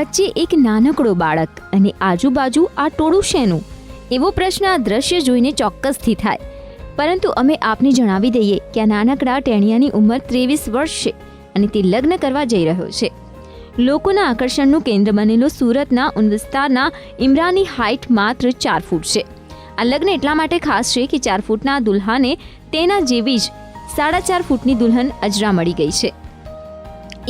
વચ્ચે એક નાનકડો બાળક અને આજુબાજુ આ ટોળું શેનું? એવો પ્રશ્ન આ દ્રશ્ય જોઈને ચોક્કસથી થાય. પરંતુ અમે આપને જણાવી દઈએ કે આ નાનકડા ટેણિયાની ઉંમર 23 વર્ષ છે અને તે લગ્ન કરવા જઈ રહ્યો છે. લોકોના આકર્ષણનું કેન્દ્ર બનેલો સુરતના ઉન વિસ્તારના ઇમરાનની હાઇટ માત્ર 4 ફૂટ છે. આ લગ્ન એટલા માટે ખાસ છે કે 4 ફૂટના દુલ્હાને તેના જેવી જ 4.5 ફૂટની દુલ્હન અજરા મળી ગઈ છે.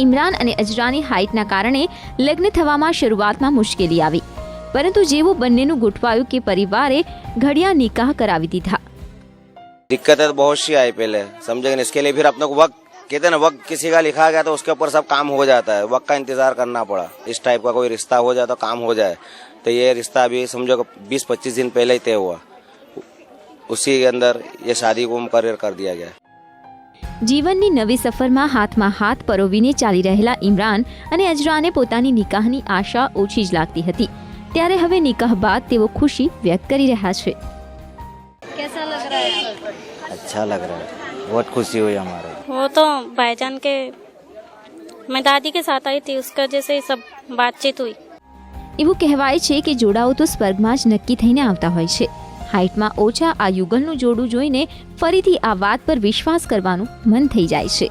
ઇમરાન અને અજરાની હાઇટના કારણે લગ્ન થવામાં શરૂઆતમાં મુશ્કેલી આવી, પરંતુ જેવું બંનેનું ગોઠવાયું કે પરિવારે ઘડિયા નિકાહ કરાવી દીધા. दिक्कतें तो बहुत सी आई पहले, समझेंगे. इसके लिए फिर अपने को वक्त कहते हैं ना, वक्त किसी का लिखा गया तो उसके ऊपर सब काम हो जाता है. वक्त का इंतजार करना पड़ा. इस टाइप का कोई रिश्ता हो जाए तो काम हो जाए. तो ये रिश्ता अभी समझो 20-25 दिन पहले ही तय हुआ. उसी के अंदर ये शादी को मुकर्रर कर दिया गया. જીવનની નવી સફરમાં હાથમાં હાથ પરોવીને ચાલી રહેલા ઇમરાન અને અજરાને પોતાની નિકાહની આશા ઓછી જ લાગતી હતી. ત્યારે હવે નિકાહ બાદ તેઓ ખુશી વ્યક્ત કરી રહ્યા છે. कैसा लग रहा है? अच्छा लग रहा है, बहुत खुशी हुई हमारे. वो तो भाईजान के मैं दादी के साथ आई थी, उसका जैसे सब बातचीत हुई. એવું કહેવાય છે કે જોડાઓ તો સ્વર્ગમાં જ નક્કી થઈને આવતા હોય છે. હાઇટમાં ઓછા આ યુગલનું જોડું જોઈને ફરીથી આ વાત પર વિશ્વાસ કરવાનું મન થઈ જાય છે.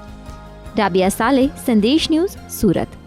રાબિયા સાલેહ, સંદેશ ન્યૂઝ, સુરત.